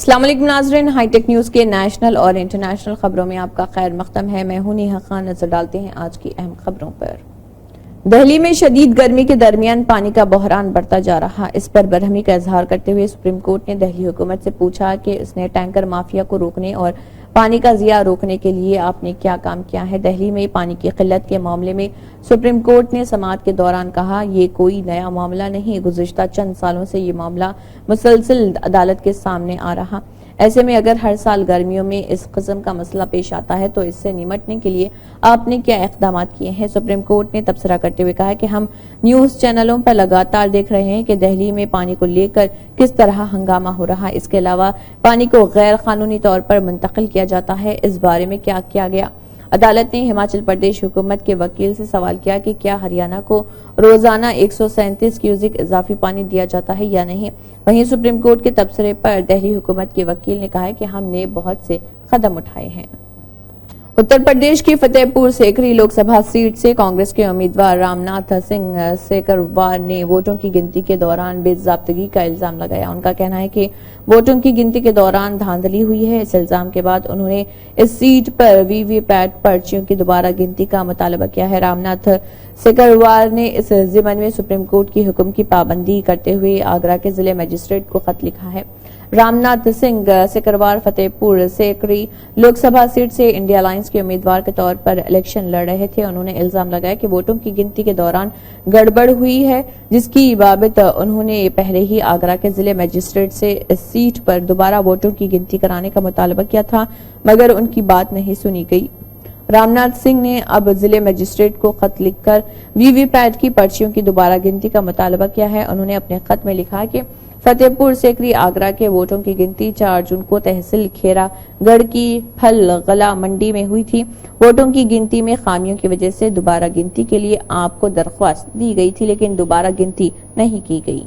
السلام علیکم ناظرین، ہائی ٹیک نیوز کے نیشنل اور انٹرنیشنل خبروں میں آپ کا خیر مقدم ہے۔ میں ہوں نیہا خان۔ نظر ڈالتے ہیں آج کی اہم خبروں پر۔ دہلی میں شدید گرمی کے درمیان پانی کا بحران بڑھتا جا رہا۔ اس پر برہمی کا اظہار کرتے ہوئے سپریم کورٹ نے دہلی حکومت سے پوچھا کہ اس نے ٹینکر مافیا کو روکنے اور پانی کا ضیاع روکنے کے لیے آپ نے کیا کام کیا ہے۔ دہلی میں پانی کی قلت کے معاملے میں سپریم کورٹ نے سماعت کے دوران کہا، یہ کوئی نیا معاملہ نہیں، گزشتہ چند سالوں سے یہ معاملہ مسلسل عدالت کے سامنے آ رہا۔ ایسے میں اگر ہر سال گرمیوں میں اس قسم کا مسئلہ پیش آتا ہے تو اس سے نمٹنے کے لیے آپ نے کیا اقدامات کیے ہیں۔ سپریم کورٹ نے تبصرہ کرتے ہوئے کہا کہ ہم نیوز چینلوں پر لگاتار دیکھ رہے ہیں کہ دہلی میں پانی کو لے کر کس طرح ہنگامہ ہو رہا ہے۔ اس کے علاوہ پانی کو غیر قانونی طور پر منتقل کیا جاتا ہے، اس بارے میں کیا کیا گیا۔ عدالت نے ہماچل پردیش حکومت کے وکیل سے سوال کیا کہ کیا ہریانہ کو روزانہ 137 کیوسک اضافی پانی دیا جاتا ہے یا نہیں۔ وہیں سپریم کورٹ کے تبصرے پر دہلی حکومت کے وکیل نے کہا کہ ہم نے بہت سے قدم اٹھائے ہیں۔ اتر پردیش کی فتح پور سیکری لوک سبھا سیٹ سے کانگریس کے امیدوار رام ناتھ سنگھ سیکروار نے ووٹوں کی گنتی کے دوران بے ضابطگی کا الزام لگایا۔ ان کا کہنا ہے کہ ووٹوں کی گنتی کے دوران دھاندلی ہوئی ہے۔ اس الزام کے بعد انہوں نے اس سیٹ پر وی وی پیٹ پرچیوں کی دوبارہ گنتی کا مطالبہ کیا ہے۔ رام ناتھ سیکروار نے اس ضمن میں سپریم کورٹ کی حکم کی پابندی کرتے ہوئے آگرہ کے ضلع مجسٹریٹ کو خط لکھا ہے۔ رام ناتھ سنگھ سیکروار فتح پور سیکری لوک سبھا سیٹ سے انڈیا الائنس کے امیدوار کے طور پر الیکشن لڑ رہے تھے۔ انہوں نے الزام لگایا کہ ووٹوں کی گنتی کے دوران گڑبڑ ہوئی ہے، جس کی بابت انہوں نے پہلے ہی آگرہ کے ضلع مجسٹریٹ سے اس سیٹ پر دوبارہ ووٹوں کی گنتی کرانے کا مطالبہ کیا تھا، مگر ان کی بات نہیں سنی گئی۔ رام ناتھ سنگھ نے اب ضلع مجسٹریٹ کو خط لکھ کر وی وی پیٹ کی پرچیوں کی دوبارہ گنتی کا مطالبہ کیا ہے۔ انہوں نے اپنے خط میں لکھا کہ فتح پور سیکری آگرہ کے ووٹوں کی گنتی 4 جون کو تحصیل کھیرا گڑھ کی پھل غلہ منڈی میں ہوئی تھی۔ ووٹوں کی گنتی میں خامیوں کی وجہ سے دوبارہ گنتی کے لیے آپ کو درخواست دی گئی تھی، لیکن دوبارہ گنتی نہیں کی گئی۔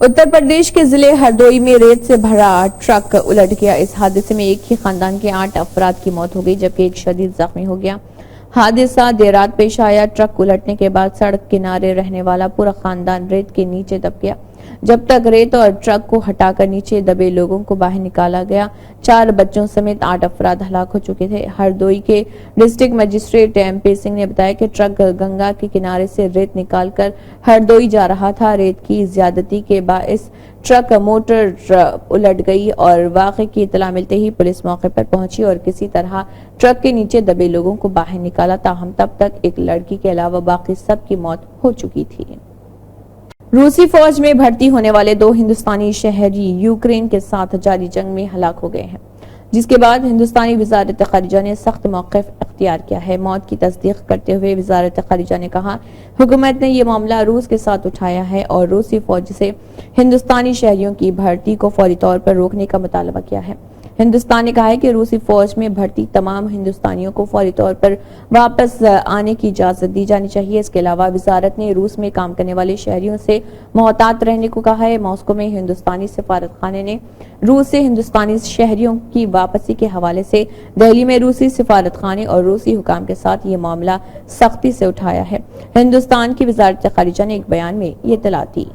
اتر پردیش کے ضلع ہردوئی میں ریت سے بھرا ٹرک الٹ گیا۔ اس حادثے میں ایک ہی خاندان کے 8 افراد کی موت ہو گئی جبکہ ایک شدید زخمی ہو گیا۔ حادثہ دیر رات پیش آیا۔ ٹرک الٹنے کے بعد سڑک کنارے رہنے والا پورا خاندان ریت کے نیچے دب گیا۔ جب تک ریت اور ٹرک کو ہٹا کر نیچے دبے لوگوں کو باہر نکالا گیا، 4 بچوں سمیت 8 افراد ہلاک ہو چکے تھے۔ ہردوئی کے district magistrate M P Singh نے بتایا کہ ٹرک گنگا کے کنارے سے ریت نکال کر ہردوئی جا رہا تھا۔ ریت کی زیادتی کے باعث ٹرک موٹر الٹ گئی اور واقعے کی اطلاع ملتے ہی پولیس موقع پر پہنچی اور کسی طرح ٹرک کے نیچے دبے لوگوں کو باہر نکالا، تاہم تب تک ایک لڑکی کے علاوہ باقی سب کی موت ہو چکی تھی۔ روسی فوج میں بھرتی ہونے والے 2 ہندوستانی شہری یوکرین کے ساتھ جاری جنگ میں ہلاک ہو گئے ہیں، جس کے بعد ہندوستانی وزارت خارجہ نے سخت موقف اختیار کیا ہے۔ موت کی تصدیق کرتے ہوئے وزارت خارجہ نے کہا، حکومت نے یہ معاملہ روس کے ساتھ اٹھایا ہے اور روسی فوج سے ہندوستانی شہریوں کی بھرتی کو فوری طور پر روکنے کا مطالبہ کیا ہے۔ ہندوستان نے کہا ہے کہ روسی فوج میں بھرتی تمام ہندوستانیوں کو فوری طور پر واپس آنے کی اجازت دی جانی چاہیے۔ اس کے علاوہ وزارت نے روس میں کام کرنے والے شہریوں سے محتاط رہنے کو کہا ہے۔ ماسکو میں ہندوستانی سفارت خانے نے روس سے ہندوستانی شہریوں کی واپسی کے حوالے سے دہلی میں روسی سفارت خانے اور روسی حکام کے ساتھ یہ معاملہ سختی سے اٹھایا ہے۔ ہندوستان کی وزارت خارجہ نے ایک بیان میں یہ اطلاع دی۔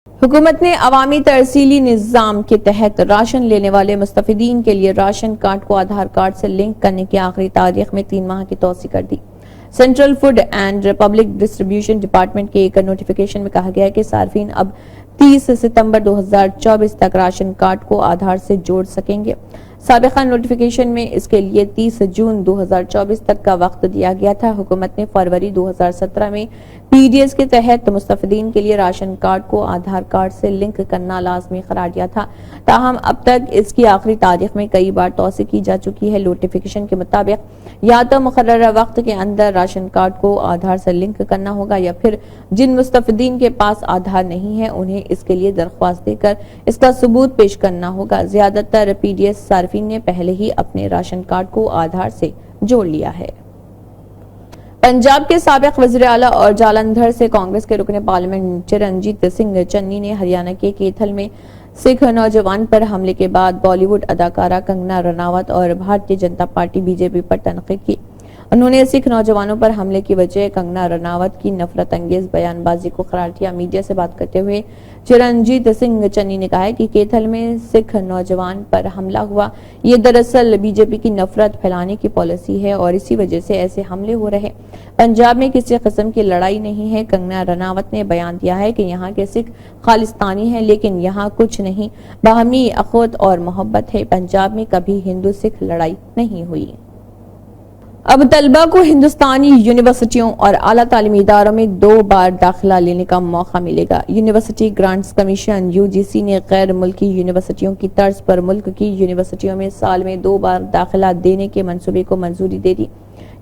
حکومت نے عوامی ترسیلی نظام کے تحت راشن لینے والے مستفیدین کے لیے راشن کارڈ کو آدھار کارڈ سے لنک کرنے کی آخری تاریخ میں 3 ماہ کی توسیع کر دی۔ Central food and public distribution department کے ایک نوٹیفیکیشن میں کہا گیا ہے کہ صارفین اب 30 ستمبر 2024 تک راشن کارڈ کو آدھار سے جوڑ سکیں گے۔ سابقہ نوٹیفیکیشن میں اس کے لیے 30 جون 2024 تک کا وقت دیا گیا تھا۔ حکومت نے فروری 2017 میں پی ڈی ایس کے تحت مستفیدین کے لیے راشن کارڈ کو آدھار کارڈ سے لنک کرنا لازمی قرار دیا تھا، تاہم اب تک اس کی آخری تاریخ میں کئی بار توسیع کی جا چکی ہے۔ نوٹیفیکیشن کے مطابق یا تو مقررہ وقت کے اندر راشن کارڈ کو آدھار سے لنک کرنا ہوگا یا پھر جن مستفیدین کے پاس آدھار نہیں ہے انہیں اس کے لیے درخواست دے کر اس کا ثبوت پیش کرنا ہوگا۔ زیادہ تر پی ڈی ایس صارفین نے پہلے ہی اپنے راشن کارڈ کو آدھار سے جوڑ لیا ہے۔ پنجاب کے سابق وزیر اعلیٰ اور جالندھر سے کانگریس کے رکن پارلیمنٹ چرنجیت سنگھ چنی نے ہریانہ کے کیتھل میں سکھ نوجوان پر حملے کے بعد بالی ووڈ اداکارہ کنگنا رناوت اور Bharatiya Janata party B J پی پر تنقید کی۔ انہوں نے سکھ نوجوانوں پر حملے کی وجہ کنگنا رناوت کی نفرت انگیز بیان بازی کو قرار دیا۔ میڈیا سے بات کرتے ہوئے چرنجیت سنگھ چنی نے کہا کہ کیتھل میں سکھ نوجوان پر حملہ ہوا، یہ دراصل بی جے پی کی نفرت پھیلانے کی پالیسی ہے اور اسی وجہ سے ایسے حملے ہو رہے۔ پنجاب میں کسی قسم کی لڑائی نہیں ہے۔ کنگنا رناوت نے بیان دیا ہے کہ یہاں کے سکھ خالصتانی ہیں لیکن یہاں کچھ نہیں، باہمی اخوت اور محبت ہے۔ پنجاب میں کبھی ہندو سکھ لڑائی نہیں ہوئی۔ اب طلبہ کو ہندوستانی یونیورسٹیوں اور اعلیٰ تعلیمی اداروں میں 2 بار داخلہ لینے کا موقع ملے گا۔ یونیورسٹی گرانٹس کمیشن (UGC) نے غیر ملکی یونیورسٹیوں کی طرز پر ملک کی یونیورسٹیوں میں سال میں 2 بار داخلہ دینے کے منصوبے کو منظوری دے دی۔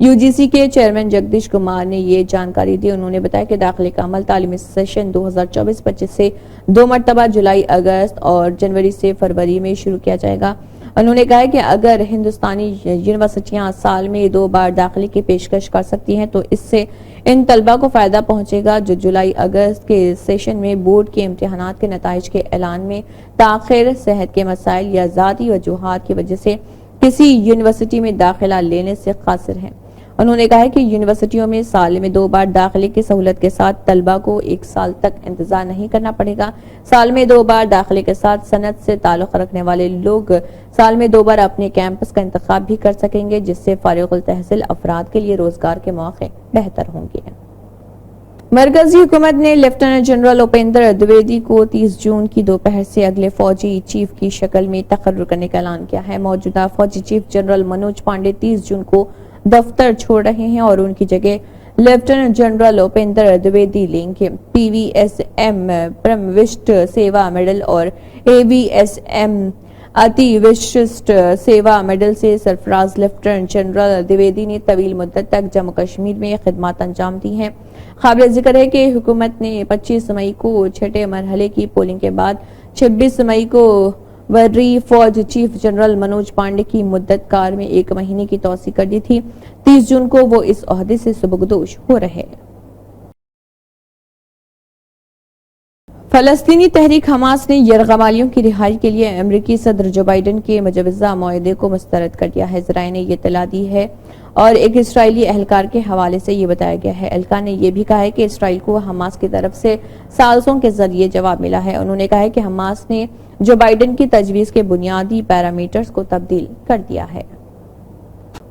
UGC کے چیئرمین جگدیش کمار نے یہ جانکاری دی۔ انہوں نے بتایا کہ داخلے کا عمل تعلیمی سیشن 2024-25 سے 2 مرتبہ جولائی، اگست اور جنوری سے فروری میں شروع کیا جائے گا۔ انہوں نے کہا کہ اگر ہندوستانی یونیورسٹیاں سال میں 2 بار داخلے کی پیشکش کر سکتی ہیں تو اس سے ان طلبہ کو فائدہ پہنچے گا جو جولائی اگست کے سیشن میں بورڈ کے امتحانات کے نتائج کے اعلان میں تاخیر، صحت کے مسائل یا ذاتی وجوہات کی وجہ سے کسی یونیورسٹی میں داخلہ لینے سے قاصر ہیں۔ انہوں نے کہا کہ یونیورسٹیوں میں سال میں 2 بار داخلے کی سہولت کے ساتھ طلبہ کو 1 سال تک انتظار نہیں کرنا پڑے گا۔ سال میں 2 بار داخلے کے ساتھ صنعت سے تعلق رکھنے والے لوگ سال میں 2 بار اپنے کیمپس کا انتخاب بھی کر سکیں گے، جس سے فارغ التحصیل افراد کے لیے روزگار کے مواقع بہتر ہوں گے۔ مرکزی حکومت نے لیفٹیننٹ جنرل اپیندر دویدی کو 30 جون کی دوپہر سے اگلے فوجی چیف کی شکل میں تقرر کرنے کا اعلان کیا ہے۔ موجودہ فوجی چیف جنرل منوج پانڈے 30 جون کو دفتر چھوڑ رہے ہیں اور ان کی جگہ لیفٹیننٹ جنرل اپیندر دویدی لیں گے۔ PVSM پرم وشٹ سیوا میڈل اور AVSM اتی وششٹ سیوا میڈل سے سرفراز لیفٹیننٹ جنرل دویدی نے طویل مدت تک جموں کشمیر میں خدمات انجام دی ہیں۔ قابل ذکر ہے کہ حکومت نے 25 مئی کو چھٹے مرحلے کی پولنگ کے بعد 26 مئی کو وری فوج چیف جنرل منوج پانڈے کی مدت کار میں 1 مہینے کی توسیع کر دی تھی۔ 30 جون کو وہ اس عہدے سے سبکدوش ہو رہے۔ فلسطینی تحریک حماس نے یرغمالیوں کی رہائی کے لیے امریکی صدر جو بائیڈن کے مجوزہ معاہدے کو مسترد کر دیا ہے۔ ذرائع نے یہ اطلاع دی ہے اور ایک اسرائیلی اہلکار کے حوالے سے یہ بتایا گیا ہے۔ اہلکار نے یہ بھی کہا ہے کہ اسرائیل کو حماس کی طرف سے ثالثوں کے ذریعے جواب ملا ہے۔ انہوں نے کہا ہے کہ حماس نے جو بائیڈن کی تجویز کے بنیادی پیرامیٹرز کو تبدیل کر دیا ہے۔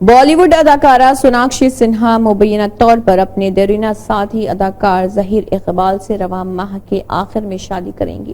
بالی ووڈ اداکارہ سوناکشی سنہا مبینہ طور پر اپنے دیرینہ ساتھی اداکار ظہیر اقبال سے رواں ماہ کے آخر میں شادی کریں گی۔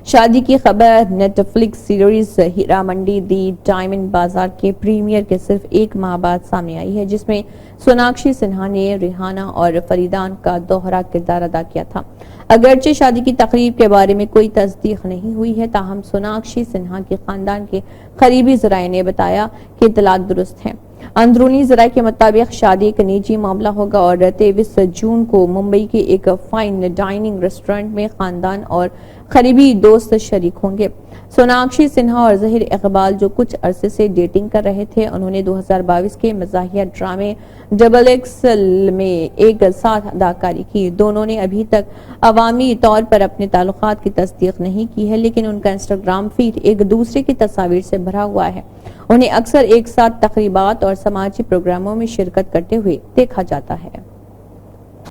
شادی کی خبر نیٹ فلکس سیریز ہیرا منڈی دی ڈائمنڈ بازار کے پریمیئر کے صرف 1 ماہ بعد سامنے آئی ہے، جس میں سوناکشی سنہا نے ریحانہ اور فریدان کا دوہرا کردار ادا کیا تھا۔ اگرچہ شادی کی تقریب کے بارے میں کوئی تصدیق نہیں ہوئی ہے، تاہم سوناکشی سنہا کے خاندان کے قریبی ذرائع نے بتایا کہ اطلاعات درست ہیں۔ اندرونی ذرائع کے مطابق شادی ایک نجی معاملہ ہوگا اور 23 جون کو ممبئی کے ایک فائن ڈائننگ ریسٹورنٹ میں خاندان اور قریبی دوست شریک ہوں گے۔ سوناکشی سنہا اور ظہیر اقبال جو کچھ عرصے سے ڈیٹنگ کر رہے تھے، انہوں نے 2022 کے مزاحیہ ڈرامے XXL میں ایک ساتھ اداکاری کی۔ دونوں نے ابھی تک عوامی طور پر اپنے تعلقات کی تصدیق نہیں کی ہے، لیکن ان کا انسٹاگرام فیڈ ایک دوسرے کی تصاویر سے بھرا ہوا ہے۔ انہیں اکثر ایک ساتھ تقریبات اور سماجی پروگراموں میں شرکت کرتے ہوئے دیکھا جاتا ہے۔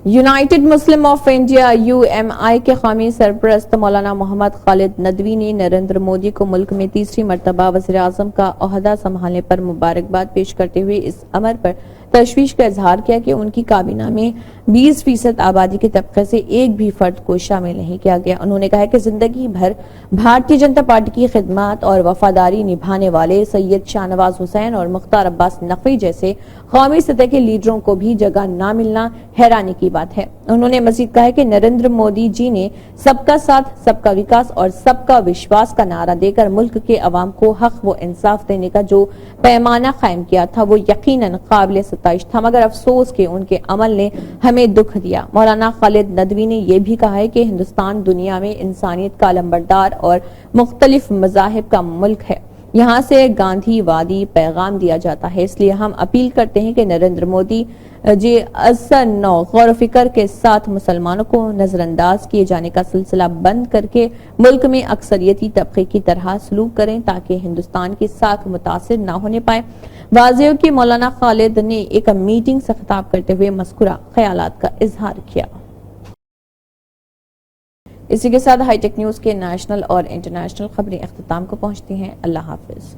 United Muslim of India UMI کے قومی سرپرست مولانا محمد خالد ندوی نے نریندر مودی کو ملک میں تیسری مرتبہ وزیر اعظم کا عہدہ سنبھالنے پر مبارکباد پیش کرتے ہوئے اس امر پر تشویش کا اظہار کیا کہ ان کی کابینہ میں 20% آبادی کے طبقے سے ایک بھی فرد کو شامل نہیں کیا گیا۔ انہوں نے کہا کہ زندگی بھر بھارتیہ جنتا پارٹی کی خدمات اور وفاداری نبھانے والے سید شاہ نواز حسین اور مختار عباس نقوی جیسے قومی سطح کے لیڈروں کو بھی جگہ نہ ملنا حیرانی کی بات ہے۔ انہوں نے مزید کہا کہ نریندر مودی جی نے سب کا ساتھ، سب کا وکاس اور سب کا وشواس کا نعرہ دے کر ملک کے عوام کو حق و انصاف دینے کا جو پیمانہ قائم کیا تھا وہ یقیناً قابل ستائش تھا، مگر افسوس کہ ان کے عمل نے ہمیں دکھ دیا۔ مولانا خالد ندوی نے یہ بھی کہا ہے کہ ہندوستان دنیا میں انسانیت کا علمبردار اور مختلف مذاہب کا ملک ہے۔ یہاں سے گاندھی وادی پیغام دیا جاتا ہے، اس لیے ہم اپیل کرتے ہیں کہ نریندر مودی جی اثر نو غور و فکر کے ساتھ مسلمانوں کو نظر انداز کیے جانے کا سلسلہ بند کر کے ملک میں اکثریتی طبقے کی طرح سلوک کریں تاکہ ہندوستان کی ساکھ متاثر نہ ہونے پائے۔ واضح ہو کہ مولانا خالد نے ایک میٹنگ سے خطاب کرتے ہوئے مذکورہ خیالات کا اظہار کیا۔ اسی کے ساتھ ہائی ٹیک نیوز کے نیشنل اور انٹرنیشنل خبریں اختتام کو پہنچتی ہیں۔ اللہ حافظ۔